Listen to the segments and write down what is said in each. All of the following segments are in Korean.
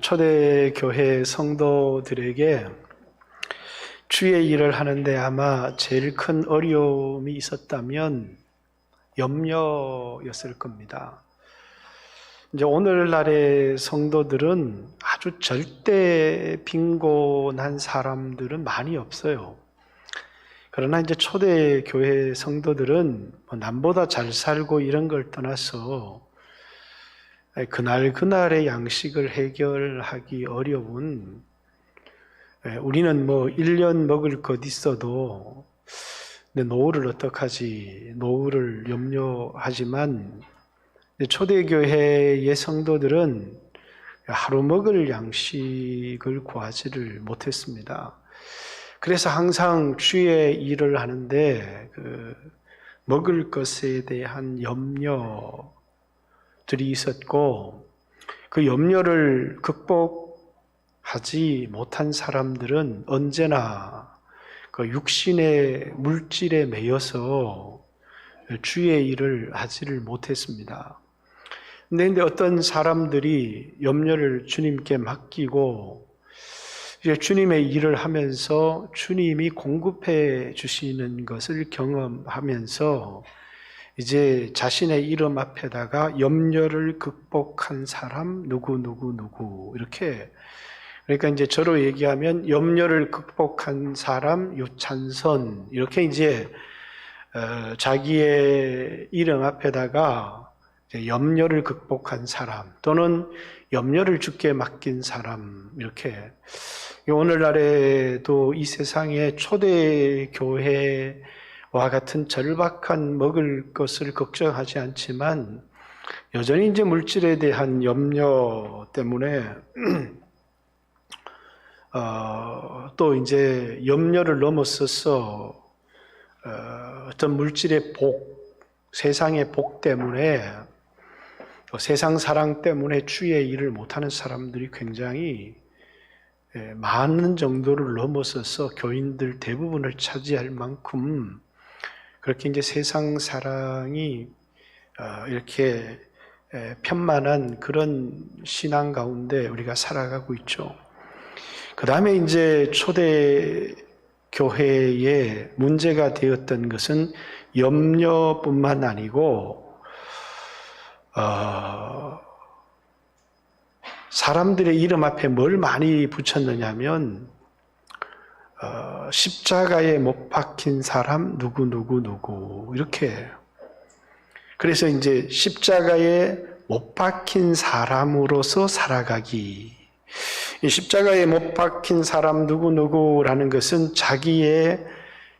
초대교회 성도들에게 주의 일을 하는데 아마 제일 큰 어려움이 있었다면 염려였을 겁니다. 이제 오늘날의 성도들은 아주 절대 빈곤한 사람들은 많이 없어요. 그러나 이제 초대교회 성도들은 남보다 잘 살고 이런 걸 떠나서 그날그날의 양식을 해결하기 어려운, 우리는 1년 먹을 것 있어도 노후를 어떡하지, 노후를 염려하지만 초대교회의 성도들은 하루 먹을 양식을 구하지를 못했습니다. 그래서 항상 주의 일을 하는데 먹을 것에 대한 염려들이 있었고, 그 염려를 극복하지 못한 사람들은 언제나 그 육신의 물질에 매여서 주의 일을 하지를 못했습니다. 근데 어떤 사람들이 염려를 주님께 맡기고 이제 주님의 일을 하면서 주님이 공급해 주시는 것을 경험하면서 이제 자신의 이름 앞에다가 염려를 극복한 사람 누구 이렇게, 그러니까 이제 저로 얘기하면 염려를 극복한 사람 유찬선, 이렇게 이제 자기의 이름 앞에다가 염려를 극복한 사람 또는 염려를 주께 맡긴 사람, 이렇게. 오늘날에도 이 세상에 초대교회와 같은 절박한 먹을 것을 걱정하지 않지만 여전히 이제 물질에 대한 염려 때문에 또 이제 염려를 넘어서서 어떤 물질의 복, 세상의 복 때문에, 세상 사랑 때문에 주의 일을 못하는 사람들이 굉장히 많은 정도를 넘어서서 교인들 대부분을 차지할 만큼 그렇게 이제 세상 사랑이 이렇게 편만한 그런 신앙 가운데 우리가 살아가고 있죠. 그 다음에 이제 초대 교회에 문제가 되었던 것은 염려뿐만 아니고 사람들의 이름 앞에 뭘 많이 붙였느냐면 십자가에 못 박힌 사람 누구 이렇게. 그래서 이제 십자가에 못 박힌 사람으로서 살아가기. 이 십자가에 못 박힌 사람 누구라는 것은 자기의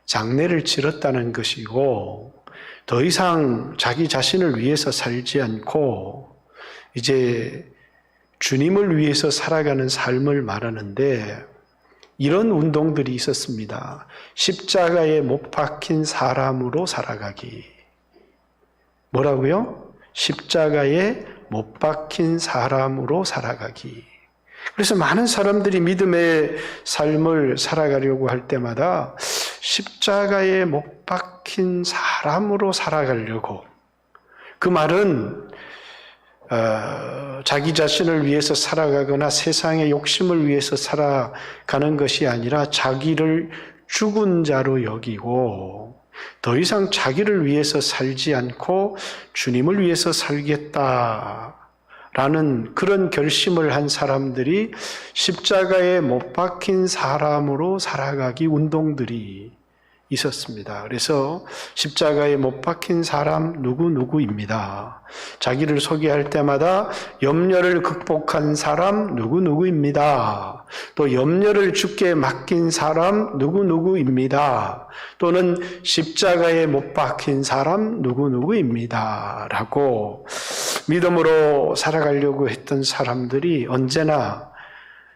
장례를 치렀다는 것이고, 더 이상 자기 자신을 위해서 살지 않고 이제 주님을 위해서 살아가는 삶을 말하는데, 이런 운동들이 있었습니다. 십자가에 못 박힌 사람으로 살아가기. 뭐라고요? 십자가에 못 박힌 사람으로 살아가기. 그래서 많은 사람들이 믿음의 삶을 살아가려고 할 때마다 십자가에 못 박힌 사람으로 살아가려고, 그 말은 자기 자신을 위해서 살아가거나 세상의 욕심을 위해서 살아가는 것이 아니라 자기를 죽은 자로 여기고 더 이상 자기를 위해서 살지 않고 주님을 위해서 살겠다라는 그런 결심을 한 사람들이 십자가에 못 박힌 사람으로 살아가기 운동들이 있었습니다. 그래서 십자가에 못 박힌 사람 누구입니다. 자기를 소개할 때마다 염려를 극복한 사람 누구입니다. 또 염려를 주께 맡긴 사람 누구입니다. 또는 십자가에 못 박힌 사람 누구입니다. 라고 믿음으로 살아가려고 했던 사람들이 언제나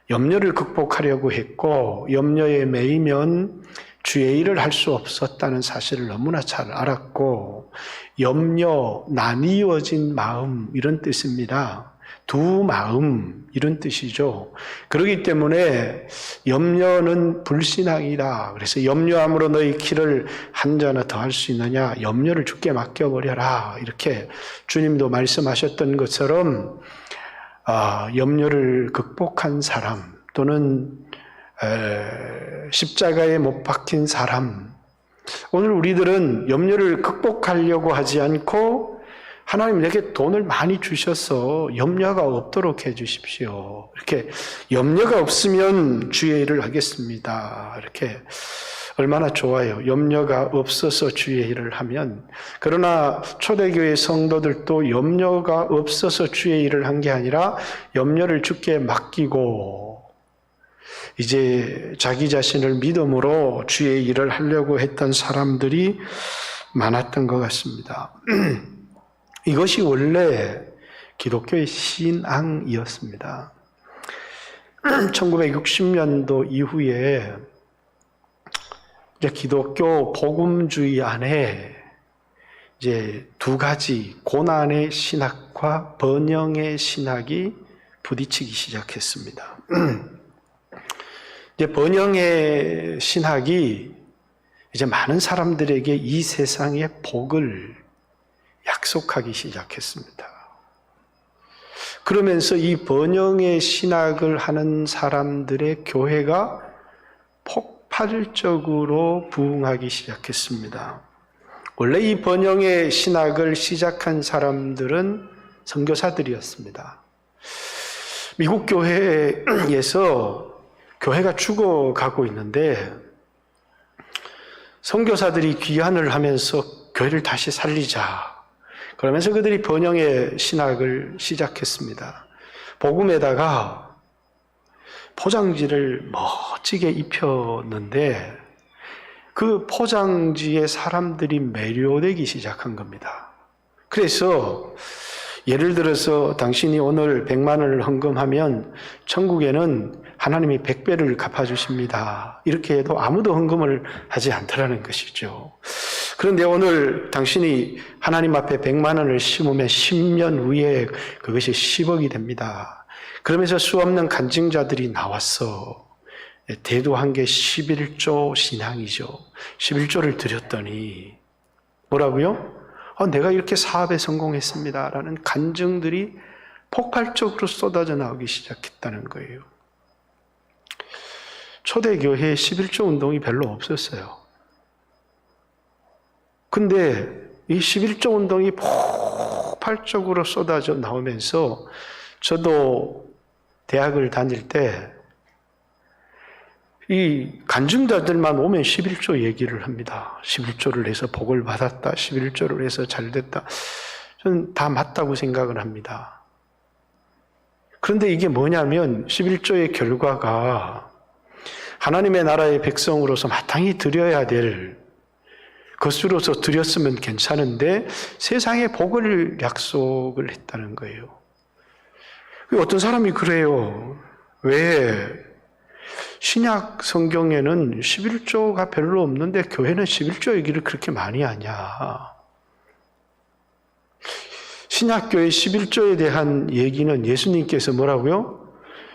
염려를 극복하려고 했고, 염려에 매이면 주의 일을 할 수 없었다는 사실을 너무나 잘 알았고, 염려, 나뉘어진 마음, 이런 뜻입니다. 두 마음 이런 뜻이죠. 그렇기 때문에 염려는 불신앙이다. 그래서 염려함으로 너희 키를 한 자나 더 할 수 있느냐? 염려를 주께 맡겨버려라. 이렇게 주님도 말씀하셨던 것처럼 염려를 극복한 사람 또는 십자가에 못 박힌 사람, 오늘 우리들은 염려를 극복하려고 하지 않고 하나님 내게 돈을 많이 주셔서 염려가 없도록 해 주십시오. 이렇게 염려가 없으면 주의 일을 하겠습니다. 이렇게 얼마나 좋아요. 염려가 없어서 주의 일을 하면. 그러나 초대교회 성도들도 염려가 없어서 주의 일을 한 게 아니라 염려를 주께 맡기고 이제 자기 자신을 믿음으로 주의 일을 하려고 했던 사람들이 많았던 것 같습니다. 이것이 원래 기독교의 신앙이었습니다. 1960년도 이후에 이제 기독교 복음주의 안에 이제 두 가지 고난의 신학과 번영의 신학이 부딪히기 시작했습니다. 이제 번영의 신학이 이제 많은 사람들에게 이 세상의 복을 약속하기 시작했습니다. 그러면서 이 번영의 신학을 하는 사람들의 교회가 폭발적으로 부흥하기 시작했습니다. 원래 이 번영의 신학을 시작한 사람들은 선교사들이었습니다. 미국 교회에서 교회가 죽어가고 있는데 선교사들이 귀환을 하면서 교회를 다시 살리자. 그러면서 그들이 번영의 신학을 시작했습니다. 복음에다가 포장지를 멋지게 입혔는데 그 포장지에 사람들이 매료되기 시작한 겁니다. 그래서 예를 들어서 당신이 오늘 100만 원을 헌금하면 천국에는 하나님이 100배를 갚아주십니다. 이렇게 해도 아무도 헌금을 하지 않더라는 것이죠. 그런데 오늘 당신이 하나님 앞에 100만 원을 심으면 10년 후에 그것이 10억이 됩니다. 그러면서 수없는 간증자들이 나왔어. 대도한 게 11조 신앙이죠. 11조를 드렸더니 뭐라고요? 내가 이렇게 사업에 성공했습니다. 라는 간증들이 폭발적으로 쏟아져 나오기 시작했다는 거예요. 초대교회에 11조 운동이 별로 없었어요. 근데 이 11조 운동이 폭발적으로 쏟아져 나오면서 저도 대학을 다닐 때 이 간증자들만 오면 11조 얘기를 합니다. 11조를 해서 복을 받았다. 11조를 해서 잘 됐다. 저는 다 맞다고 생각을 합니다. 그런데 이게 뭐냐면 11조의 결과가 하나님의 나라의 백성으로서 마땅히 드려야 될 것으로서 드렸으면 괜찮은데 세상에 복을 약속을 했다는 거예요. 어떤 사람이 그래요. 왜? 신약 성경에는 11조가 별로 없는데 교회는 11조 얘기를 그렇게 많이 하냐. 신약교회 11조에 대한 얘기는 예수님께서 뭐라고요?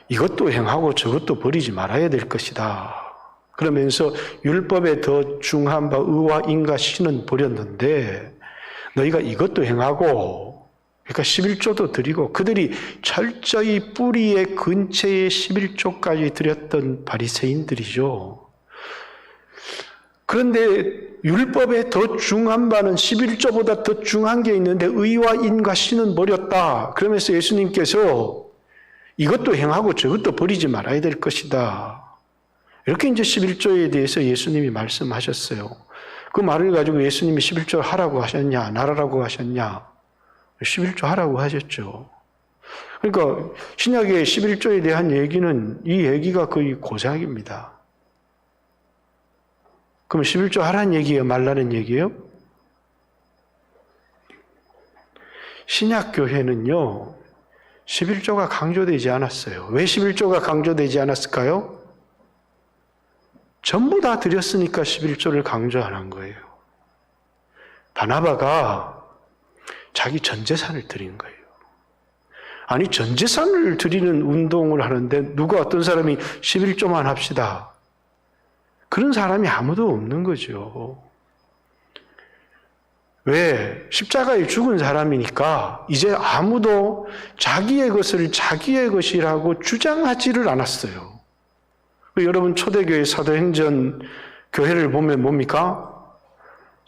이것도 행하고 저것도 버리지 말아야 될 것이다. 그러면서 율법에 더 중한 바 의와 인과 신은 버렸는데 너희가 이것도 행하고 그러니까 11조도 드리고 그들이 철저히 뿌리의 근처에 11조까지 드렸던 바리새인들이죠. 그런데 율법에 더 중한 바는 11조보다 더 중한 게 있는데 의와 인과 신은 버렸다. 그러면서 예수님께서 이것도 행하고 저것도 버리지 말아야 될 것이다. 이렇게 이제 11조에 대해서 예수님이 말씀하셨어요. 그 말을 가지고 예수님이 11조 하라고 하셨냐, 안 하라고 하셨냐? 11조 하라고 하셨죠. 그러니까 신약의 11조에 대한 얘기는 이 얘기가 거의 고작입니다. 그럼 11조 하라는 얘기예요? 말라는 얘기예요? 신약교회는요. 11조가 강조되지 않았어요. 왜 11조가 강조되지 않았을까요? 전부 다 드렸으니까 11조를 강조 안 한 거예요. 바나바가 자기 전 재산을 드린 거예요. 아니 전 재산을 드리는 운동을 하는데 누가 어떤 사람이 11조만 합시다. 그런 사람이 아무도 없는 거죠. 왜? 십자가에 죽은 사람이니까 이제 아무도 자기의 것을 자기의 것이라고 주장하지를 않았어요. 여러분 초대교회 사도행전 교회를 보면 뭡니까?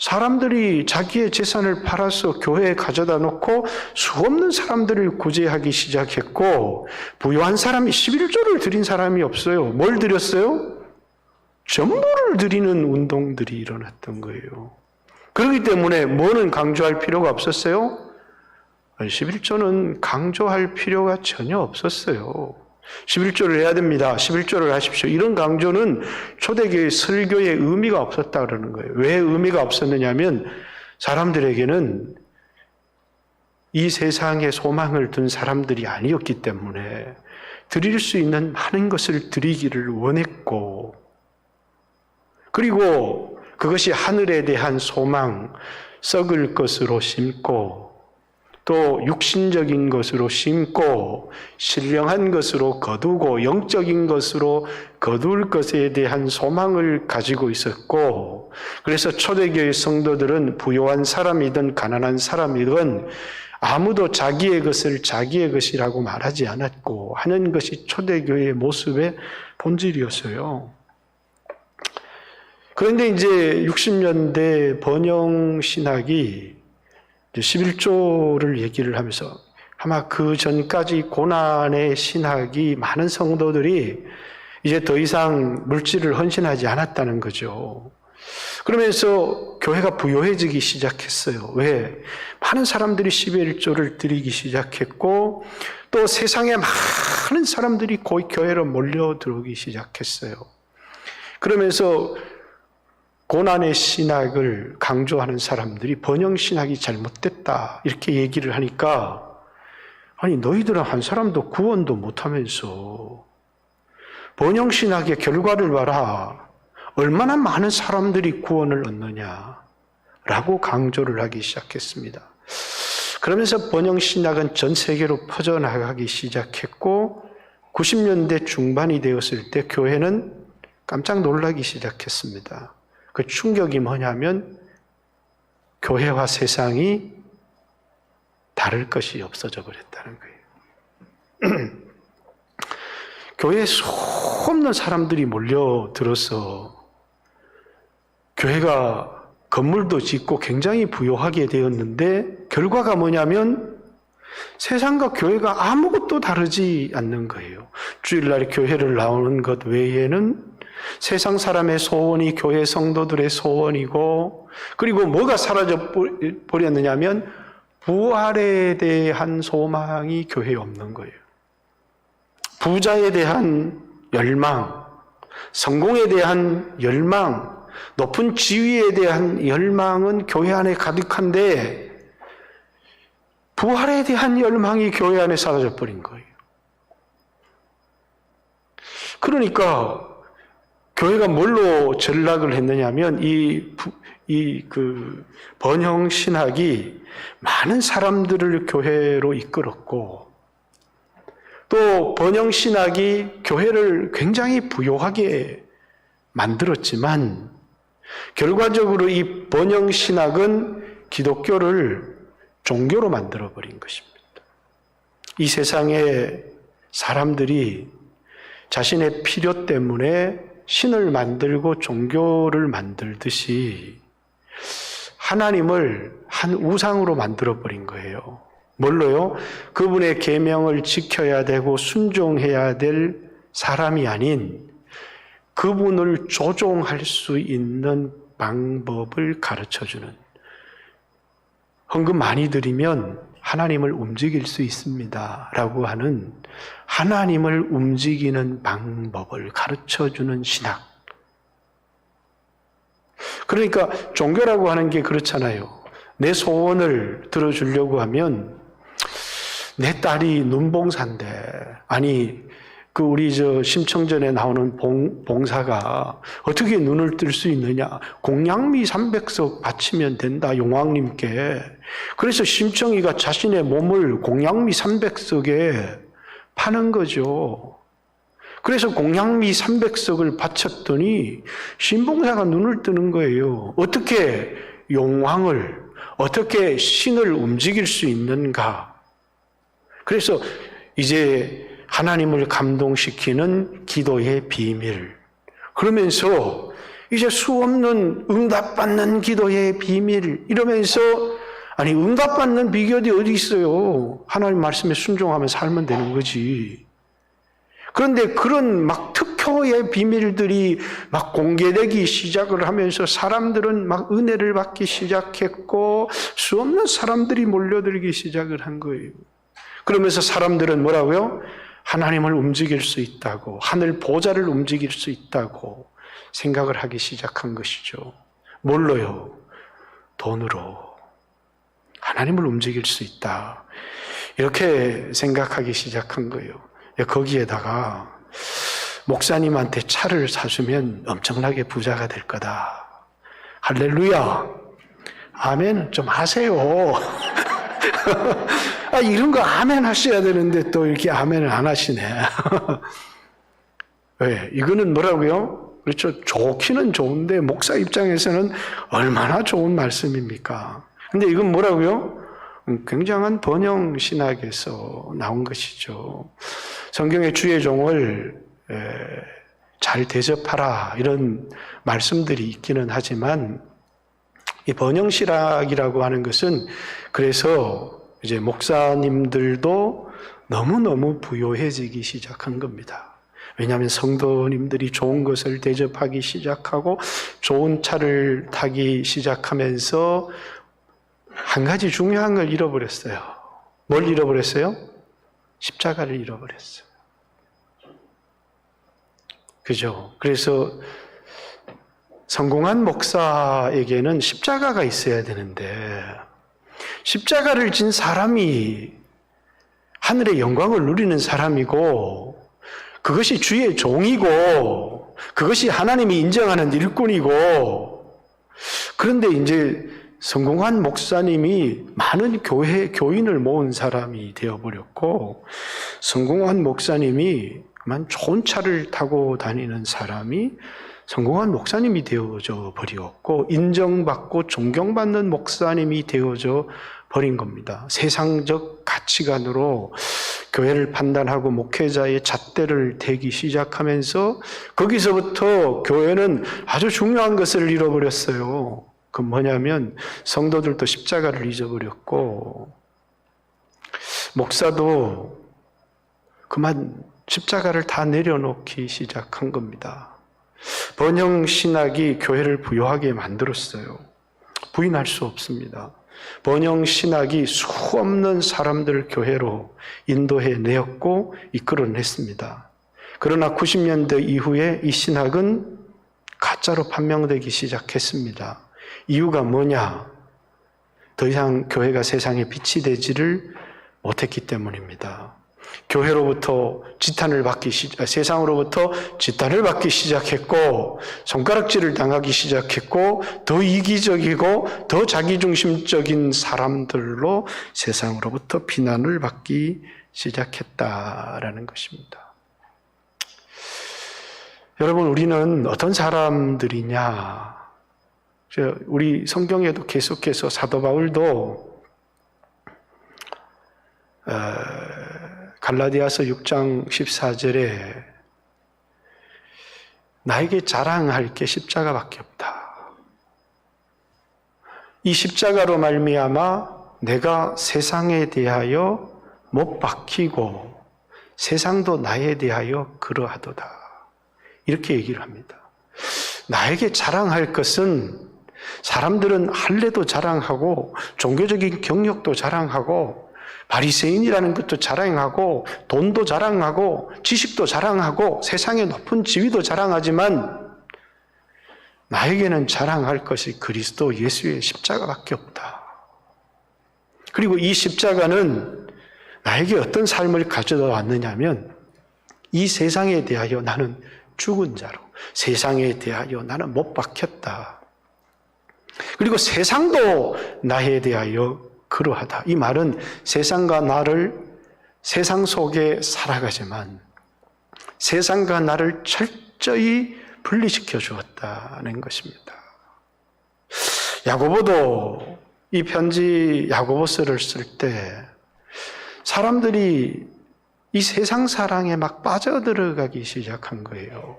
사람들이 자기의 재산을 팔아서 교회에 가져다 놓고 수없는 사람들을 구제하기 시작했고 부유한 사람이 11조를 드린 사람이 없어요. 뭘 드렸어요? 전부를 드리는 운동들이 일어났던 거예요. 그렇기 때문에 뭐는 강조할 필요가 없었어요? 11조는 강조할 필요가 전혀 없었어요. 11조를 해야 됩니다. 11조를 하십시오. 이런 강조는 초대교회 설교에 의미가 없었다 그러는 거예요. 왜 의미가 없었느냐면 사람들에게는 이 세상에 소망을 둔 사람들이 아니었기 때문에 드릴 수 있는 많은 것을 드리기를 원했고 그리고 그것이 하늘에 대한 소망, 썩을 것으로 심고 또 육신적인 것으로 심고 신령한 것으로 거두고 영적인 것으로 거둘 것에 대한 소망을 가지고 있었고 그래서 초대교회 성도들은 부유한 사람이든 가난한 사람이든 아무도 자기의 것을 자기의 것이라고 말하지 않았고 하는 것이 초대교회의 모습의 본질이었어요. 그런데 이제 60년대 번영신학이 11조를 얘기를 하면서 아마 그 전까지 고난의 신학이 많은 성도들이 이제 더 이상 물질을 헌신하지 않았다는 거죠. 그러면서 교회가 부요해지기 시작했어요. 왜? 많은 사람들이 11조를 드리기 시작했고 또 세상에 많은 사람들이 교회로 몰려 들어오기 시작했어요. 그러면서 고난의 신학을 강조하는 사람들이 번영신학이 잘못됐다 이렇게 얘기를 하니까 아니 너희들은 한 사람도 구원도 못하면서 번영신학의 결과를 봐라. 얼마나 많은 사람들이 구원을 얻느냐라고 강조를 하기 시작했습니다. 그러면서 번영신학은 전 세계로 퍼져나가기 시작했고 90년대 중반이 되었을 때 교회는 깜짝 놀라기 시작했습니다. 그 충격이 뭐냐면 교회와 세상이 다를 것이 없어져 버렸다는 거예요. 교회에 수없는 사람들이 몰려들어서 교회가 건물도 짓고 굉장히 부유하게 되었는데 결과가 뭐냐면 세상과 교회가 아무것도 다르지 않는 거예요. 주일날 교회를 나오는 것 외에는 세상 사람의 소원이 교회 성도들의 소원이고 그리고 뭐가 사라져 버렸느냐면 부활에 대한 소망이 교회에 없는 거예요. 부자에 대한 열망, 성공에 대한 열망, 높은 지위에 대한 열망은 교회 안에 가득한데 부활에 대한 열망이 교회 안에 사라져 버린 거예요. 그러니까 교회가 뭘로 전락을 했느냐면 번영 신학이 많은 사람들을 교회로 이끌었고 또 번영 신학이 교회를 굉장히 부유하게 만들었지만 결과적으로 이 번영 신학은 기독교를 종교로 만들어 버린 것입니다. 이 세상에 사람들이 자신의 필요 때문에 신을 만들고 종교를 만들듯이 하나님을 한 우상으로 만들어버린 거예요. 뭘로요? 그분의 계명을 지켜야 되고 순종해야 될 사람이 아닌 그분을 조종할 수 있는 방법을 가르쳐주는 헌금 많이 드리면 하나님을 움직일 수 있습니다 라고 하는 하나님을 움직이는 방법을 가르쳐주는 신학. 그러니까 종교라고 하는 게 그렇잖아요. 내 소원을 들어주려고 하면 내 딸이 눈봉사인데 아니 그 우리 심청전에 나오는 봉사가 어떻게 눈을 뜰 수 있느냐? 공양미 300석 바치면 된다, 용왕님께. 그래서 심청이가 자신의 몸을 공양미 300석에 파는 거죠. 그래서 공양미 300석을 바쳤더니 신봉사가 눈을 뜨는 거예요. 어떻게 용왕을, 어떻게 신을 움직일 수 있는가? 그래서 이제 하나님을 감동시키는 기도의 비밀. 그러면서 이제 수없는 응답받는 기도의 비밀. 이러면서 아니 응답받는 비결이 어디 있어요? 하나님 말씀에 순종하면 살면 되는 거지. 그런데 그런 막 특효의 비밀들이 막 공개되기 시작을 하면서 사람들은 막 은혜를 받기 시작했고 수없는 사람들이 몰려들기 시작을 한 거예요. 그러면서 사람들은 뭐라고요? 하나님을 움직일 수 있다고, 하늘 보좌를 움직일 수 있다고 생각을 하기 시작한 것이죠. 뭘로요? 돈으로. 하나님을 움직일 수 있다. 이렇게 생각하기 시작한 거예요. 거기에다가 목사님한테 차를 사주면 엄청나게 부자가 될 거다. 할렐루야. 아멘 좀 하세요. 이런 거 아멘 하셔야 되는데 또 이렇게 아멘을 안 하시네. 왜? 이거는 뭐라고요? 그렇죠. 좋기는 좋은데 목사 입장에서는 얼마나 좋은 말씀입니까? 근데 이건 뭐라고요? 굉장한 번영 신학에서 나온 것이죠. 성경의 주의 종을 잘 대접하라 이런 말씀들이 있기는 하지만 이 번영 신학이라고 하는 것은 그래서 이제 목사님들도 너무너무 부요해지기 시작한 겁니다. 왜냐하면 성도님들이 좋은 것을 대접하기 시작하고 좋은 차를 타기 시작하면서 한 가지 중요한 걸 잃어버렸어요. 뭘 잃어버렸어요? 십자가를 잃어버렸어요. 그죠? 그래서 성공한 목사에게는 십자가가 있어야 되는데 십자가를 진 사람이 하늘의 영광을 누리는 사람이고 그것이 주의 종이고 그것이 하나님이 인정하는 일꾼이고 그런데 이제 성공한 목사님이 많은 교인을 모은 사람이 되어버렸고 성공한 목사님이 만 좋은 차를 타고 다니는 사람이 성공한 목사님이 되어져 버렸고 인정받고 존경받는 목사님이 되어져 버린 겁니다. 세상적 가치관으로 교회를 판단하고 목회자의 잣대를 대기 시작하면서 거기서부터 교회는 아주 중요한 것을 잃어버렸어요. 그 뭐냐면 성도들도 십자가를 잊어버렸고 목사도 그만 십자가를 다 내려놓기 시작한 겁니다. 번영 신학이 교회를 부요하게 만들었어요. 부인할 수 없습니다. 번영 신학이 수없는 사람들을 교회로 인도해 내었고 이끌어냈습니다. 그러나 90년대 이후에 이 신학은 가짜로 판명되기 시작했습니다. 이유가 뭐냐? 더 이상 교회가 세상에 빛이 되지를 못했기 때문입니다. 교회로부터 세상으로부터 지탄을 받기 시작했고 손가락질을 당하기 시작했고 더 이기적이고 더 자기중심적인 사람들로 세상으로부터 비난을 받기 시작했다라는 것입니다. 여러분 우리는 어떤 사람들이냐? 우리 성경에도 계속해서 사도 바울도 갈라디아서 6장 14절에 나에게 자랑할 게 십자가밖에 없다. 이 십자가로 말미암아 내가 세상에 대하여 못 박히고 세상도 나에 대하여 그러하도다. 이렇게 얘기를 합니다. 나에게 자랑할 것은 사람들은 할례도 자랑하고 종교적인 경력도 자랑하고 바리새인이라는 것도 자랑하고 돈도 자랑하고 지식도 자랑하고 세상의 높은 지위도 자랑하지만 나에게는 자랑할 것이 그리스도 예수의 십자가밖에 없다. 그리고 이 십자가는 나에게 어떤 삶을 가져다 왔느냐면 이 세상에 대하여 나는 죽은 자로, 세상에 대하여 나는 못 박혔다. 그리고 세상도 나에 대하여 그러하다. 이 말은 세상과 나를 세상 속에 살아가지만 세상과 나를 철저히 분리시켜 주었다는 것입니다. 야고보도 이 편지 야고보서를 쓸 때 사람들이 이 세상 사랑에 막 빠져들어가기 시작한 거예요.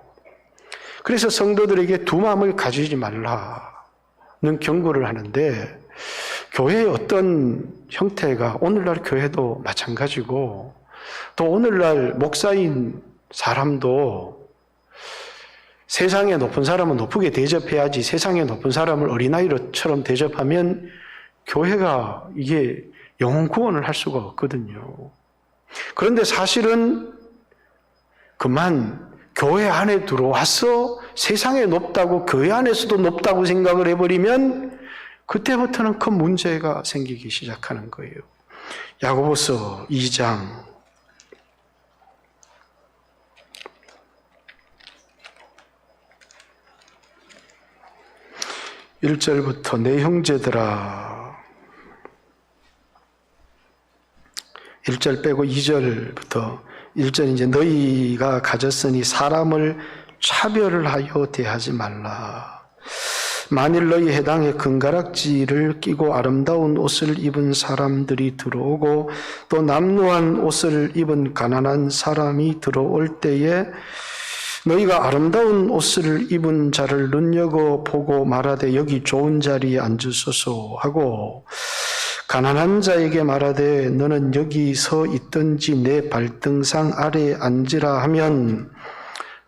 그래서 성도들에게 두 마음을 가지지 말라는 경고를 하는데, 교회의 어떤 형태가 오늘날 교회도 마찬가지고, 또 오늘날 목사인 사람도 세상에 높은 사람은 높게 대접해야지 세상에 높은 사람을 어린아이처럼 대접하면 교회가 이게 영혼 구원을 할 수가 없거든요. 그런데 사실은 그만 교회 안에 들어와서 세상에 높다고 교회 안에서도 높다고 생각을 해버리면 그때부터는 큰 문제가 생기기 시작하는 거예요. 야고보서 2장 1절부터 내 형제들아, 1절 빼고 2절부터 1절 이제 너희가 가졌으니 사람을 차별을 하여 대하지 말라. 만일 너희 해당에 금가락지를 끼고 아름다운 옷을 입은 사람들이 들어오고 또 남루한 옷을 입은 가난한 사람이 들어올 때에 너희가 아름다운 옷을 입은 자를 눈여겨보고 말하되 여기 좋은 자리에 앉으소서 하고 가난한 자에게 말하되 너는 여기 서 있든지 내 발등상 아래에 앉으라 하면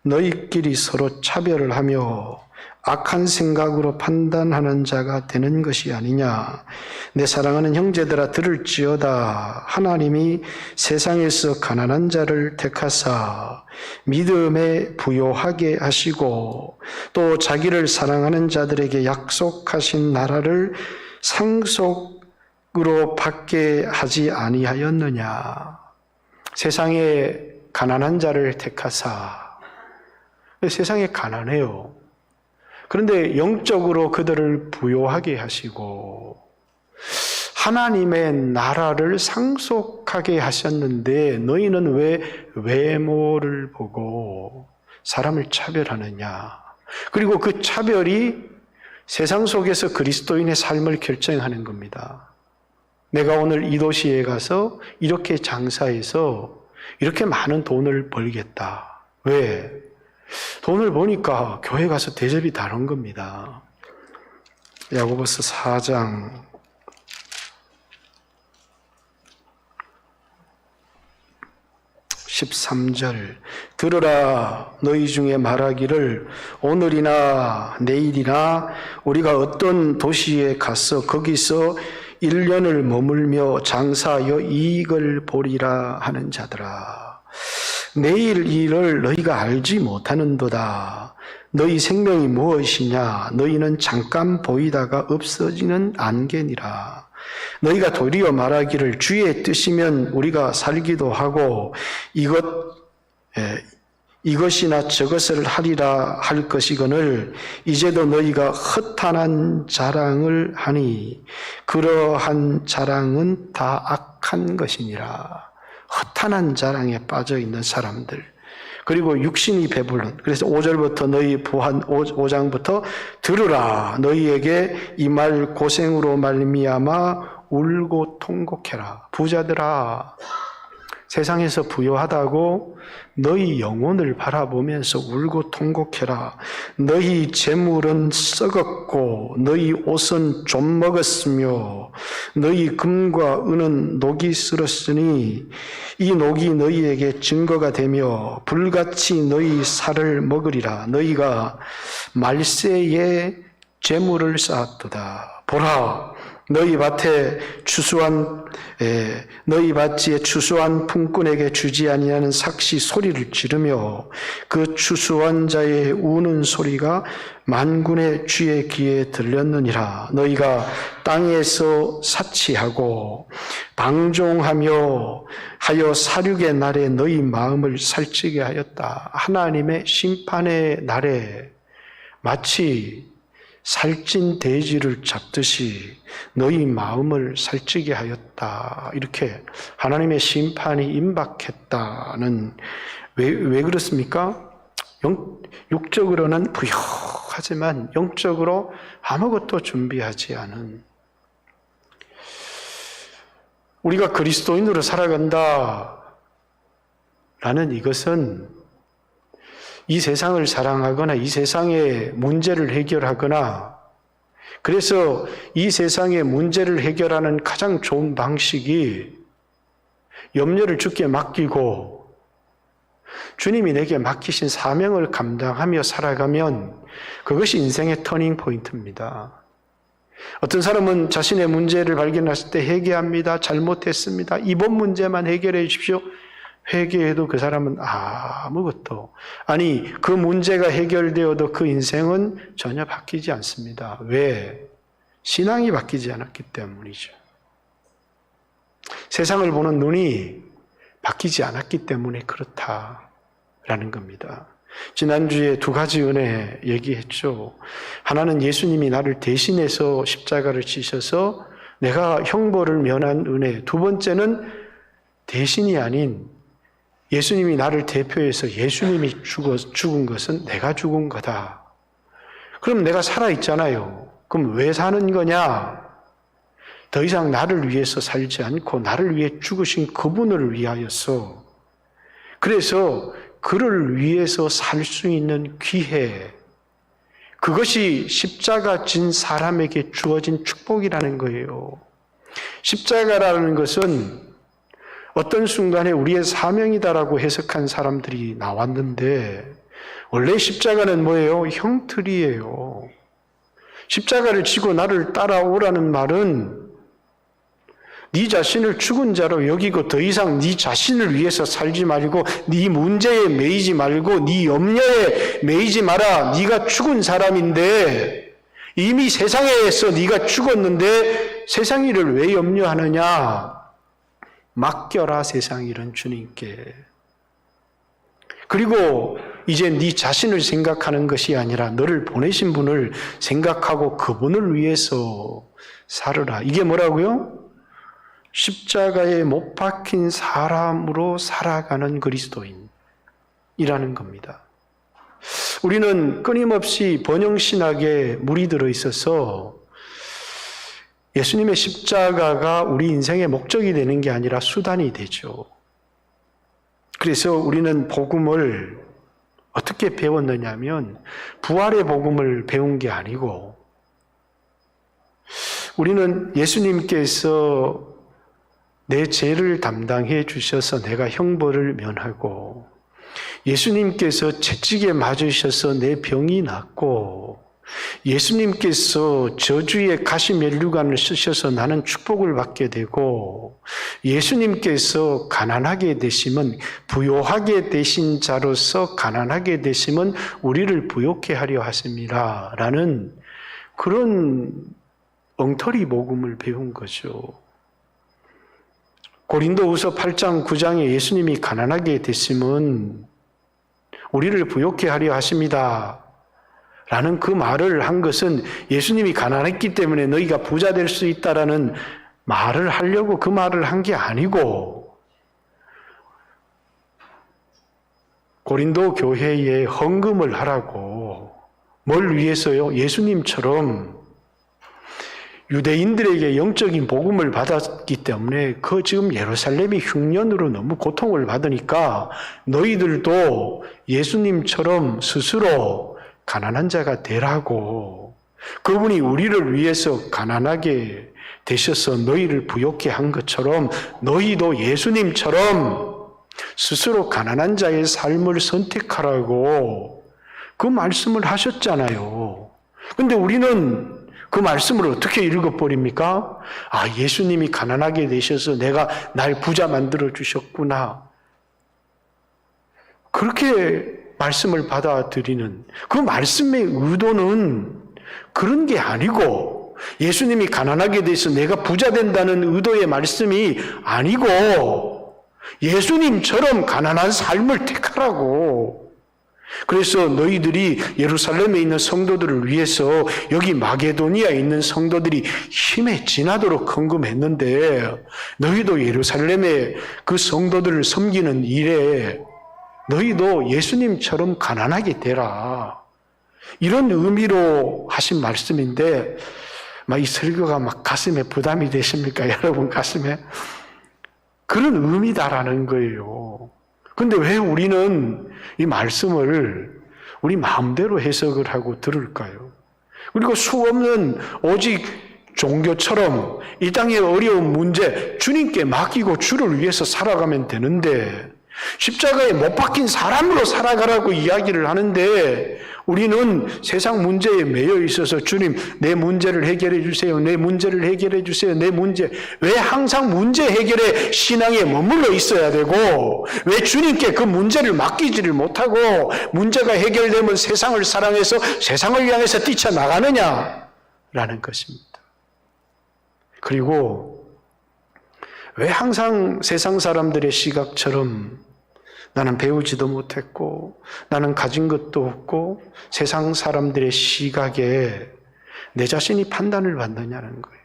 너희끼리 서로 차별을 하며 악한 생각으로 판단하는 자가 되는 것이 아니냐. 내 사랑하는 형제들아 들을지어다. 하나님이 세상에서 가난한 자를 택하사 믿음에 부요하게 하시고 또 자기를 사랑하는 자들에게 약속하신 나라를 상속으로 받게 하지 아니하였느냐. 세상에 가난한 자를 택하사. 세상에 가난해요. 그런데 영적으로 그들을 부요하게 하시고 하나님의 나라를 상속하게 하셨는데 너희는 왜 외모를 보고 사람을 차별하느냐. 그리고 그 차별이 세상 속에서 그리스도인의 삶을 결정하는 겁니다. 내가 오늘 이 도시에 가서 이렇게 장사해서 이렇게 많은 돈을 벌겠다. 왜? 돈을 버니까 교회 가서 대접이 다른 겁니다. 야고보서 4장 13절 들으라 너희 중에 말하기를 오늘이나 내일이나 우리가 어떤 도시에 가서 거기서 1년을 머물며 장사하여 이익을 보리라 하는 자들아. 내일 일을 너희가 알지 못하는도다. 너희 생명이 무엇이냐? 너희는 잠깐 보이다가 없어지는 안개니라. 너희가 도리어 말하기를 주의 뜻이면 우리가 살기도 하고 이것이나 저것을 하리라 할 것이거늘 이제도 너희가 허탄한 자랑을 하니 그러한 자랑은 다 악한 것이니라. 허탄한 자랑에 빠져 있는 사람들. 그리고 육신이 배부른. 그래서 5절부터 너희 부한 5장부터 들으라. 너희에게 이 말 고생으로 말미암아 울고 통곡해라. 부자들아. 세상에서 부요하다고 너희 영혼을 바라보면서 울고 통곡해라. 너희 재물은 썩었고 너희 옷은 좀 먹었으며 너희 금과 은은 녹이 쓸었으니 이 녹이 너희에게 증거가 되며 불같이 너희 살을 먹으리라. 너희가 말세에 재물을 쌓았도다. 보라, 너희 밭지에 추수한 품꾼에게 주지 아니하는 삭시 소리를 지르며 그 추수한 자의 우는 소리가 만군의 주의 귀에 들렸느니라. 너희가 땅에서 사치하고 방종하며 하여 살육의 날에 너희 마음을 살찌게 하였다. 하나님의 심판의 날에 마치 살찐 돼지를 잡듯이 너희 마음을 살찌게 하였다. 이렇게 하나님의 심판이 임박했다는 왜 그렇습니까? 육적으로는 부유하지만 영적으로 아무것도 준비하지 않은 우리가 그리스도인으로 살아간다 라는 이것은 이 세상을 사랑하거나 이 세상의 문제를 해결하거나 그래서 이 세상의 문제를 해결하는 가장 좋은 방식이 염려를 주께 맡기고 주님이 내게 맡기신 사명을 감당하며 살아가면 그것이 인생의 터닝 포인트입니다. 어떤 사람은 자신의 문제를 발견했을 때 회개합니다. 잘못했습니다. 이번 문제만 해결해 주십시오. 회개해도 그 사람은 아무것도 아니 그 문제가 해결되어도 그 인생은 전혀 바뀌지 않습니다. 왜? 신앙이 바뀌지 않았기 때문이죠. 세상을 보는 눈이 바뀌지 않았기 때문에 그렇다라는 겁니다. 지난주에 두 가지 은혜 얘기했죠. 하나는 예수님이 나를 대신해서 십자가를 지셔서 내가 형벌을 면한 은혜. 두 번째는 대신이 아닌 예수님이 나를 대표해서 예수님이 죽은 것은 내가 죽은 거다. 그럼 내가 살아있잖아요. 그럼 왜 사는 거냐? 더 이상 나를 위해서 살지 않고 나를 위해 죽으신 그분을 위하여서 그래서 그를 위해서 살 수 있는 기회 그것이 십자가 진 사람에게 주어진 축복이라는 거예요. 십자가라는 것은 어떤 순간에 우리의 사명이다라고 해석한 사람들이 나왔는데 원래 십자가는 뭐예요? 형틀이에요. 십자가를 지고 나를 따라오라는 말은 네 자신을 죽은 자로 여기고 더 이상 네 자신을 위해서 살지 말고 네 문제에 매이지 말고 네 염려에 매이지 마라. 네가 죽은 사람인데 이미 세상에서 네가 죽었는데 세상 일을 왜 염려하느냐? 맡겨라 세상 일은 주님께. 그리고 이제 네 자신을 생각하는 것이 아니라 너를 보내신 분을 생각하고 그분을 위해서 살으라. 이게 뭐라고요? 십자가에 못 박힌 사람으로 살아가는 그리스도인이라는 겁니다. 우리는 끊임없이 번영신학에 물이 들어 있어서 예수님의 십자가가 우리 인생의 목적이 되는 게 아니라 수단이 되죠. 그래서 우리는 복음을 어떻게 배웠느냐 하면 부활의 복음을 배운 게 아니고 우리는 예수님께서 내 죄를 담당해 주셔서 내가 형벌을 면하고 예수님께서 채찍에 맞으셔서 내 병이 낫고 예수님께서 저주의 가시면류관을 쓰셔서 나는 축복을 받게 되고 예수님께서 가난하게 되시면 부요하게 되신 자로서 가난하게 되시면 우리를 부요케 하려 하십니다. 라는 그런 엉터리 복음을 배운 거죠. 고린도후서 8장 9장에 예수님이 가난하게 되시면 우리를 부요케 하려 하십니다. 라는 그 말을 한 것은 예수님이 가난했기 때문에 너희가 부자 될 수 있다라는 말을 하려고 그 말을 한 게 아니고 고린도 교회에 헌금을 하라고 뭘 위해서요? 예수님처럼 유대인들에게 영적인 복음을 받았기 때문에 그 지금 예루살렘이 흉년으로 너무 고통을 받으니까 너희들도 예수님처럼 스스로 가난한 자가 되라고 그분이 우리를 위해서 가난하게 되셔서 너희를 부요케 한 것처럼 너희도 예수님처럼 스스로 가난한 자의 삶을 선택하라고 그 말씀을 하셨잖아요. 근데 우리는 그 말씀을 어떻게 읽어버립니까? 아, 예수님이 가난하게 되셔서 내가 날 부자 만들어 주셨구나. 그렇게 말씀을 받아들이는 그 말씀의 의도는 그런 게 아니고, 예수님이 가난하게 돼서 내가 부자 된다는 의도의 말씀이 아니고, 예수님처럼 가난한 삶을 택하라고. 그래서 너희들이 예루살렘에 있는 성도들을 위해서 여기 마게도니아에 있는 성도들이 힘에 지나도록 헌금했는데, 너희도 예루살렘의 그 성도들을 섬기는 일에 너희도 예수님처럼 가난하게 되라. 이런 의미로 하신 말씀인데, 이 설교가 가슴에 부담이 되십니까? 여러분 가슴에? 그런 의미다라는 거예요. 근데 왜 우리는 이 말씀을 우리 마음대로 해석을 하고 들을까요? 그리고 수없는 오직 종교처럼 이 땅의 어려운 문제 주님께 맡기고 주를 위해서 살아가면 되는데, 십자가에 못 박힌 사람으로 살아가라고 이야기를 하는데, 우리는 세상 문제에 매여 있어서 주님 내 문제를 해결해 주세요. 내 문제를 해결해 주세요. 내 문제. 왜 항상 문제 해결에 신앙에 머물러 있어야 되고, 왜 주님께 그 문제를 맡기지를 못하고 문제가 해결되면 세상을 사랑해서 세상을 향해서 뛰쳐나가느냐라는 것입니다. 그리고 왜 항상 세상 사람들의 시각처럼 나는 배우지도 못했고 나는 가진 것도 없고 세상 사람들의 시각에 내 자신이 판단을 받느냐는 거예요.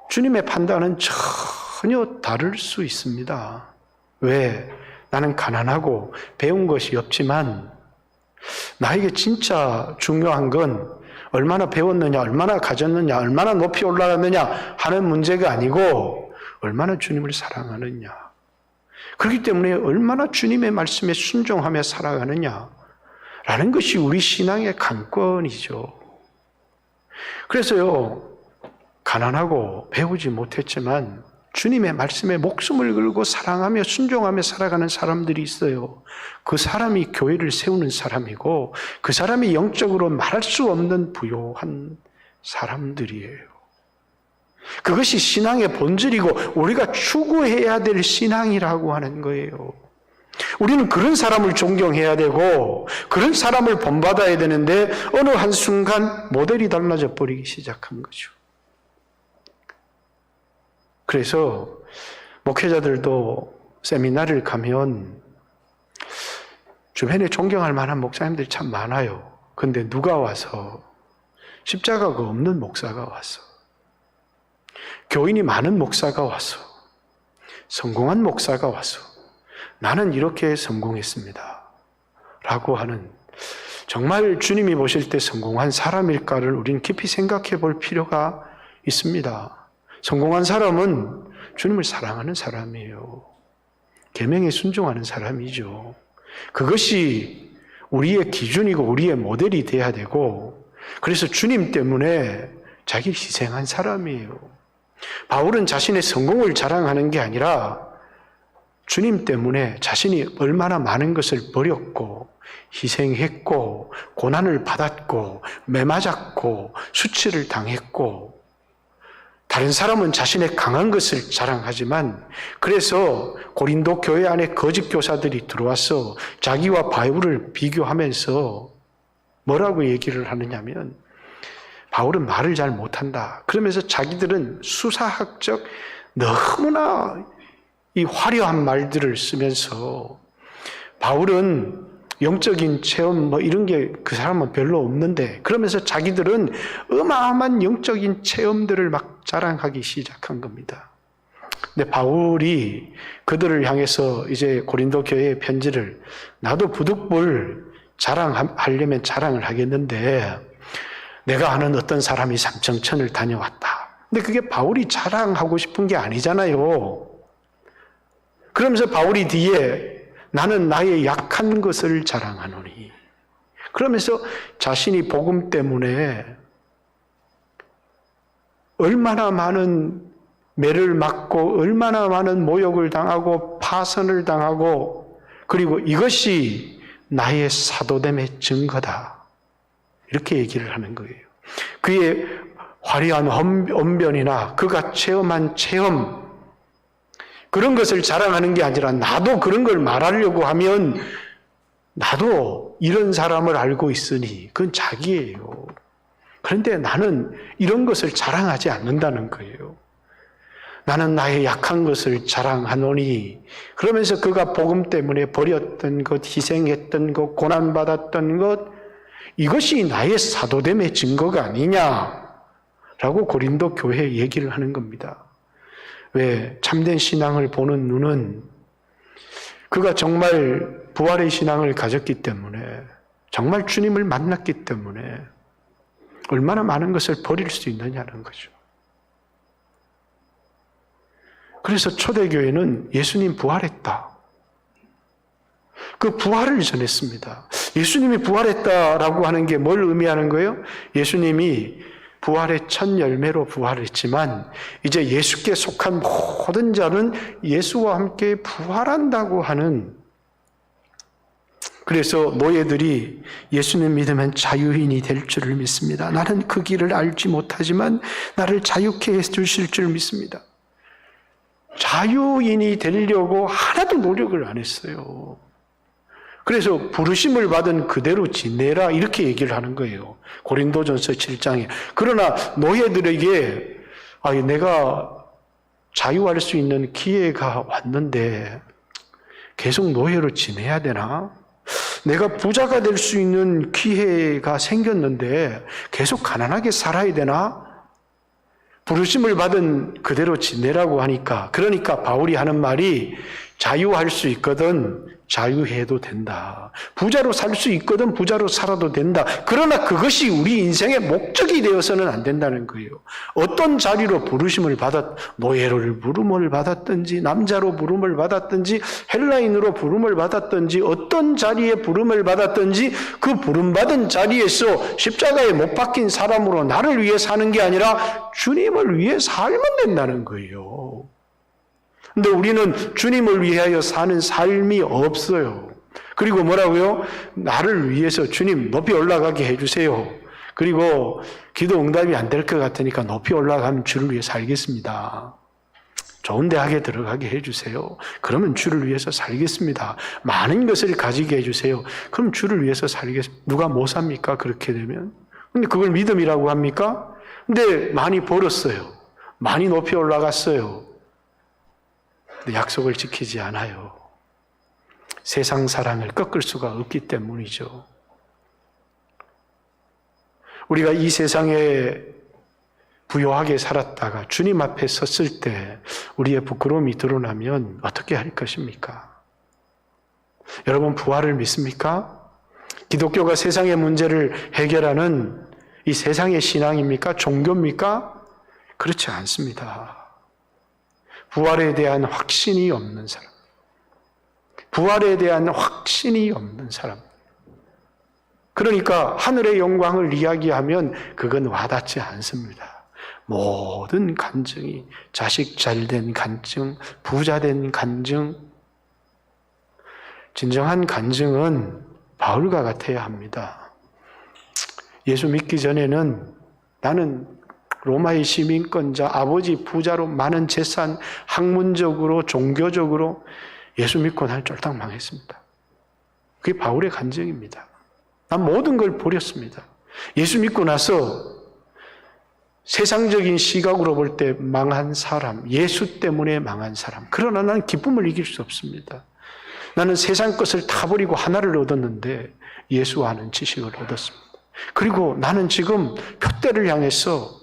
주님의 판단은 전혀 다를 수 있습니다. 왜? 나는 가난하고 배운 것이 없지만 나에게 진짜 중요한 건 얼마나 배웠느냐, 얼마나 가졌느냐, 얼마나 높이 올라갔느냐 하는 문제가 아니고 얼마나 주님을 사랑하느냐. 그렇기 때문에 얼마나 주님의 말씀에 순종하며 살아가느냐라는 것이 우리 신앙의 관건이죠. 그래서요, 가난하고 배우지 못했지만 주님의 말씀에 목숨을 걸고 사랑하며 순종하며 살아가는 사람들이 있어요. 그 사람이 교회를 세우는 사람이고 그 사람이 영적으로 말할 수 없는 부요한 사람들이에요. 그것이 신앙의 본질이고 우리가 추구해야 될 신앙이라고 하는 거예요. 우리는 그런 사람을 존경해야 되고 그런 사람을 본받아야 되는데 어느 한순간 모델이 달라져 버리기 시작한 거죠. 그래서 목회자들도 세미나를 가면 주변에 존경할 만한 목사님들이 참 많아요. 근데 누가 와서 십자가가 없는 목사가 왔어. 교인이 많은 목사가 와서 성공한 목사가 와서 나는 이렇게 성공했습니다 라고 하는, 정말 주님이 보실 때 성공한 사람일까를 우리는 깊이 생각해 볼 필요가 있습니다. 성공한 사람은 주님을 사랑하는 사람이에요. 계명에 순종하는 사람이죠. 그것이 우리의 기준이고 우리의 모델이 돼야 되고, 그래서 주님 때문에 자기를 희생한 사람이에요. 바울은 자신의 성공을 자랑하는 게 아니라 주님 때문에 자신이 얼마나 많은 것을 버렸고 희생했고 고난을 받았고 매맞았고 수치를 당했고, 다른 사람은 자신의 강한 것을 자랑하지만, 그래서 고린도 교회 안에 거짓 교사들이 들어와서 자기와 바울을 비교하면서 뭐라고 얘기를 하느냐면, 바울은 말을 잘 못한다. 그러면서 자기들은 수사학적 너무나 이 화려한 말들을 쓰면서, 바울은 영적인 체험 이런 게 그 사람은 별로 없는데, 그러면서 자기들은 어마어마한 영적인 체험들을 막 자랑하기 시작한 겁니다. 근데 바울이 그들을 향해서 이제 고린도 교회의 편지를, 나도 부득불 자랑하려면 자랑을 하겠는데 내가 아는 어떤 사람이 삼청천을 다녀왔다. 근데 그게 바울이 자랑하고 싶은 게 아니잖아요. 그러면서 바울이 뒤에 나는 나의 약한 것을 자랑하노니, 그러면서 자신이 복음 때문에 얼마나 많은 매를 맞고 얼마나 많은 모욕을 당하고 파선을 당하고, 그리고 이것이 나의 사도됨의 증거다 이렇게 얘기를 하는 거예요. 그의 화려한 언변이나 그가 체험한 체험, 그런 것을 자랑하는 게 아니라 나도 그런 걸 말하려고 하면 나도 이런 사람을 알고 있으니 그건 자기예요. 그런데 나는 이런 것을 자랑하지 않는다는 거예요. 나는 나의 약한 것을 자랑하노니, 그러면서 그가 복음 때문에 버렸던 것, 희생했던 것, 고난받았던 것, 이것이 나의 사도됨의 증거가 아니냐라고 고린도 교회에 얘기를 하는 겁니다. 왜? 참된 신앙을 보는 눈은 그가 정말 부활의 신앙을 가졌기 때문에, 정말 주님을 만났기 때문에 얼마나 많은 것을 버릴 수 있느냐는 거죠. 그래서 초대교회는 예수님 부활했다, 그 부활을 전했습니다. 예수님이 부활했다라고 하는 게 뭘 의미하는 거예요? 예수님이 부활의 첫 열매로 부활했지만 이제 예수께 속한 모든 자는 예수와 함께 부활한다고 하는, 그래서 노예들이 예수님 믿으면 자유인이 될 줄을 믿습니다. 나는 그 길을 알지 못하지만 나를 자유케 해주실 줄 믿습니다. 자유인이 되려고 하나도 노력을 안 했어요. 그래서 부르심을 받은 그대로 지내라 이렇게 얘기를 하는 거예요. 고린도전서 7장에. 그러나 노예들에게 내가 자유할 수 있는 기회가 왔는데 계속 노예로 지내야 되나? 내가 부자가 될 수 있는 기회가 생겼는데 계속 가난하게 살아야 되나? 부르심을 받은 그대로 지내라고 하니까, 그러니까 바울이 하는 말이 자유할 수 있거든 자유해도 된다. 부자로 살 수 있거든 부자로 살아도 된다. 그러나 그것이 우리 인생의 목적이 되어서는 안 된다는 거예요. 어떤 자리로 부르심을 노예를 부름을 받았든지, 남자로 부름을 받았든지, 헬라인으로 부름을 받았든지, 어떤 자리에 부름을 받았든지 그 부름받은 자리에서 십자가에 못 박힌 사람으로 나를 위해 사는 게 아니라 주님을 위해 살면 된다는 거예요. 근데 우리는 주님을 위하여 사는 삶이 없어요. 그리고 뭐라고요? 나를 위해서 주님 높이 올라가게 해주세요. 그리고 기도 응답이 안 될 것 같으니까 높이 올라가면 주를 위해 살겠습니다. 좋은 대학에 들어가게 해주세요. 그러면 주를 위해서 살겠습니다. 많은 것을 가지게 해주세요. 그럼 주를 위해서 살겠습니다. 누가 못 삽니까? 그렇게 되면. 근데 그걸 믿음이라고 합니까? 근데 많이 벌었어요. 많이 높이 올라갔어요. 근데 약속을 지키지 않아요. 세상 사랑을 꺾을 수가 없기 때문이죠. 우리가 이 세상에 부요하게 살았다가 주님 앞에 섰을 때 우리의 부끄러움이 드러나면 어떻게 할 것입니까? 여러분, 부활을 믿습니까? 기독교가 세상의 문제를 해결하는 이 세상의 신앙입니까? 종교입니까? 그렇지 않습니다. 부활에 대한 확신이 없는 사람, 부활에 대한 확신이 없는 사람, 그러니까 하늘의 영광을 이야기하면 그건 와닿지 않습니다. 모든 간증이 자식 잘된 간증, 부자 된 간증, 진정한 간증은 바울과 같아야 합니다. 예수 믿기 전에는 나는 로마의 시민권자, 아버지 부자로 많은 재산, 학문적으로, 종교적으로 예수 믿고 난 쫄딱 망했습니다. 그게 바울의 간증입니다. 난 모든 걸 버렸습니다. 예수 믿고 나서 세상적인 시각으로 볼 때 망한 사람, 예수 때문에 망한 사람. 그러나 나는 기쁨을 이길 수 없습니다. 나는 세상 것을 다 버리고 하나를 얻었는데 예수 아는 지식을 얻었습니다. 그리고 나는 지금 표대를 향해서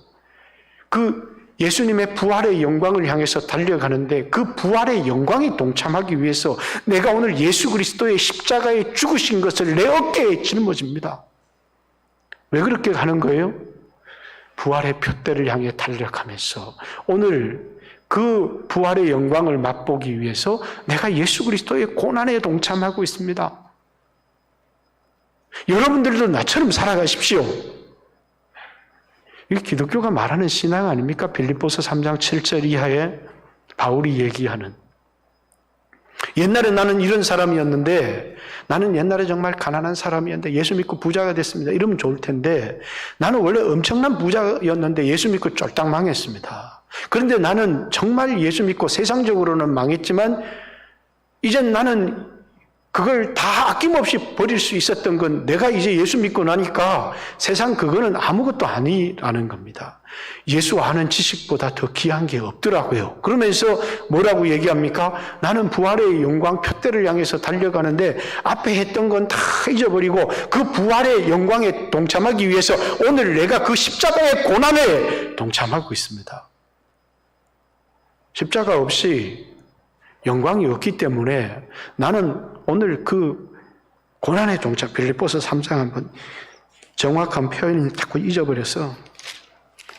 그 예수님의 부활의 영광을 향해서 달려가는데 그 부활의 영광에 동참하기 위해서 내가 오늘 예수 그리스도의 십자가에 죽으신 것을 내 어깨에 짊어집니다. 왜 그렇게 가는 거예요? 부활의 표대를 향해 달려가면서 오늘 그 부활의 영광을 맛보기 위해서 내가 예수 그리스도의 고난에 동참하고 있습니다. 여러분들도 나처럼 살아가십시오. 이게 기독교가 말하는 신앙 아닙니까? 빌립보서 3장 7절 이하에 바울이 얘기하는. 옛날에 나는 이런 사람이었는데, 나는 옛날에 정말 가난한 사람이었는데 예수 믿고 부자가 됐습니다. 이러면 좋을 텐데, 나는 원래 엄청난 부자였는데 예수 믿고 쫄딱 망했습니다. 그런데 나는 정말 예수 믿고 세상적으로는 망했지만 이젠 나는 그걸 다 아낌없이 버릴 수 있었던 건 내가 이제 예수 믿고 나니까 세상 그거는 아무것도 아니라는 겁니다. 예수 아는 지식보다 더 귀한 게 없더라고요. 그러면서 뭐라고 얘기합니까? 나는 부활의 영광 표대를 향해서 달려가는데 앞에 했던 건 다 잊어버리고 그 부활의 영광에 동참하기 위해서 오늘 내가 그 십자가의 고난에 동참하고 있습니다. 십자가 없이 영광이 없기 때문에 나는 오늘 그 고난의 동참, 빌립보서 3장 한번 정확한 표현을 자꾸 잊어버려서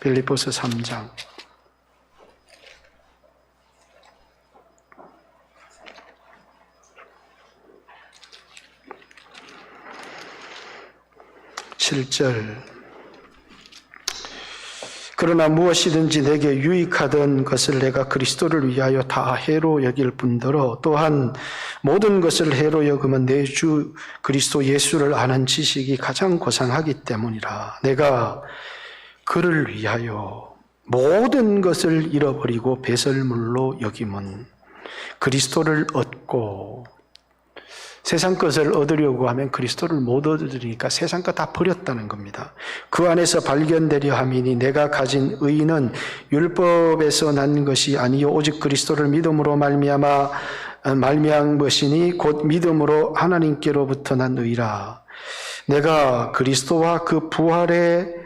빌립보서 3장 7절 그러나 무엇이든지 내게 유익하던 것을 내가 그리스도를 위하여 다 해로 여길 뿐더러 또한 모든 것을 해로 여기면 내 주 그리스도 예수를 아는 지식이 가장 고상하기 때문이라. 내가 그를 위하여 모든 것을 잃어버리고 배설물로 여김은 그리스도를 얻고, 세상 것을 얻으려고 하면 그리스도를 못 얻으니까 세상 것 다 버렸다는 겁니다. 그 안에서 발견되려 함이니 내가 가진 의는 율법에서 난 것이 아니요 오직 그리스도를 믿음으로 말미암은 것이니 곧 믿음으로 하나님께로부터 난 의라. 내가 그리스도와 그 부활의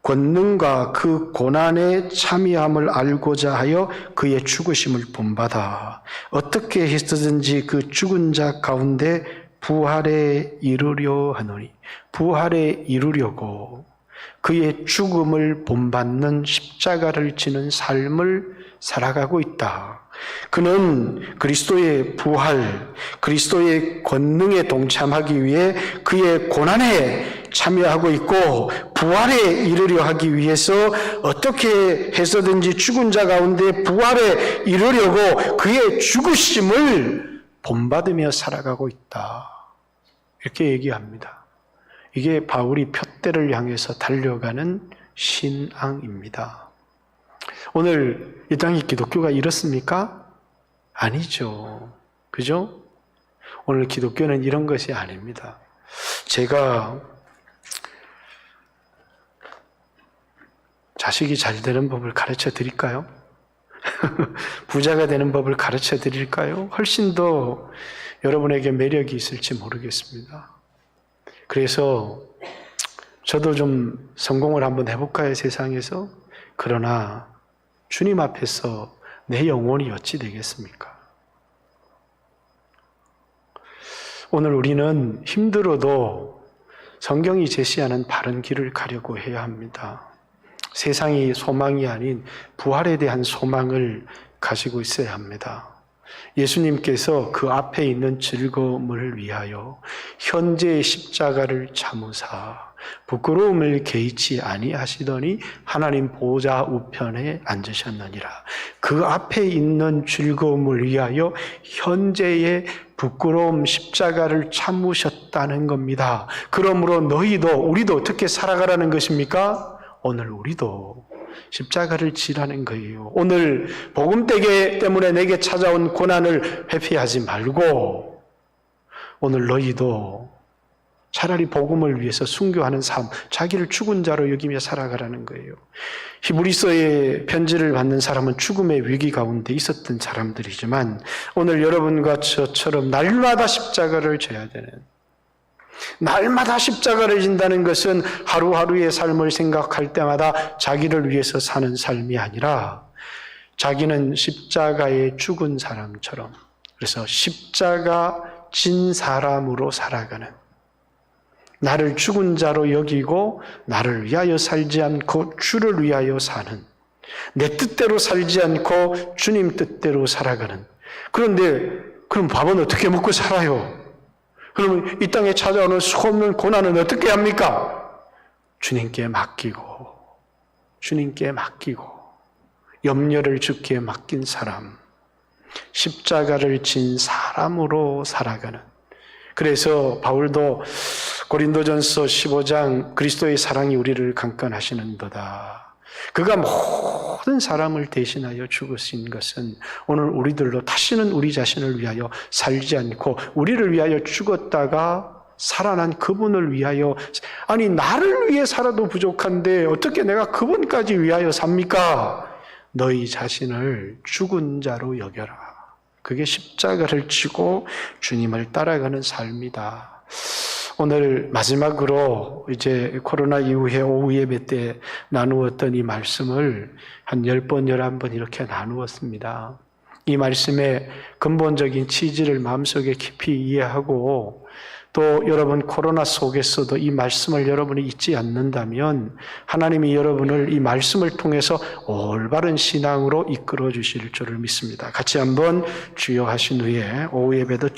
권능과 그 고난의 참여함을 알고자 하여 그의 죽으심을 본받아 어떻게 해서든지 그 죽은 자 가운데 부활에 이르려 하노니, 부활에 이르려고 그의 죽음을 본받는 십자가를 지는 삶을 살아가고 있다. 그는 그리스도의 부활, 그리스도의 권능에 동참하기 위해 그의 고난에 참여하고 있고, 부활에 이르려 하기 위해서 어떻게 해서든지 죽은 자 가운데 부활에 이르려고 그의 죽으심을 본받으며 살아가고 있다. 이렇게 얘기합니다. 이게 바울이 표대를 향해서 달려가는 신앙입니다. 오늘 이 땅의 기독교가 이렇습니까? 아니죠. 그죠? 오늘 기독교는 이런 것이 아닙니다. 제가 자식이 잘 되는 법을 가르쳐 드릴까요? 부자가 되는 법을 가르쳐 드릴까요? 훨씬 더 여러분에게 매력이 있을지 모르겠습니다. 그래서 저도 좀 성공을 한번 해볼까요, 세상에서? 그러나 주님 앞에서 내 영혼이 어찌 되겠습니까? 오늘 우리는 힘들어도 성경이 제시하는 바른 길을 가려고 해야 합니다. 세상이 소망이 아닌 부활에 대한 소망을 가지고 있어야 합니다. 예수님께서 그 앞에 있는 즐거움을 위하여 현재의 십자가를 참으사 부끄러움을 개의치 아니하시더니 하나님 보좌 우편에 앉으셨느니라. 그 앞에 있는 즐거움을 위하여 현재의 부끄러움 십자가를 참으셨다는 겁니다. 그러므로 우리도 어떻게 살아가라는 것입니까? 오늘 우리도 십자가를 지라는 거예요. 오늘 복음때기 때문에 내게 찾아온 고난을 회피하지 말고 오늘 너희도 차라리 복음을 위해서 순교하는 삶, 자기를 죽은 자로 여기며 살아가라는 거예요. 히브리서의 편지를 받는 사람은 죽음의 위기 가운데 있었던 사람들이지만 오늘 여러분과 저처럼 날마다 십자가를 져야 되는, 날마다 십자가를 진다는 것은 하루하루의 삶을 생각할 때마다 자기를 위해서 사는 삶이 아니라 자기는 십자가에 죽은 사람처럼, 그래서 십자가 진 사람으로 살아가는, 나를 죽은 자로 여기고 나를 위하여 살지 않고 주를 위하여 사는, 내 뜻대로 살지 않고 주님 뜻대로 살아가는. 그런데 그럼 밥은 어떻게 먹고 살아요? 그러면 이 땅에 찾아오는 수없는 고난은 어떻게 합니까? 주님께 맡기고 염려를 주께 맡긴 사람, 십자가를 진 사람으로 살아가는. 그래서 바울도 고린도전서 15장 그리스도의 사랑이 우리를 강건하시는도다. 그가 모든 사람을 대신하여 죽으신 것은 오늘 우리들로 다시는 우리 자신을 위하여 살지 않고 우리를 위하여 죽었다가 살아난 그분을 위하여, 아니 나를 위해 살아도 부족한데 어떻게 내가 그분까지 위하여 삽니까? 너희 자신을 죽은 자로 여겨라. 그게 십자가를 지고 주님을 따라가는 삶이다. 오늘 마지막으로 이제 코로나 이후에 오후 예배 때 나누었던 이 말씀을 한 10번, 11번 이렇게 나누었습니다. 이 말씀의 근본적인 취지를 마음속에 깊이 이해하고 또 여러분 코로나 속에서도 이 말씀을 여러분이 잊지 않는다면 하나님이 여러분을 이 말씀을 통해서 올바른 신앙으로 이끌어 주실 줄을 믿습니다. 같이 한번 주여 하신 후에 오후 예배도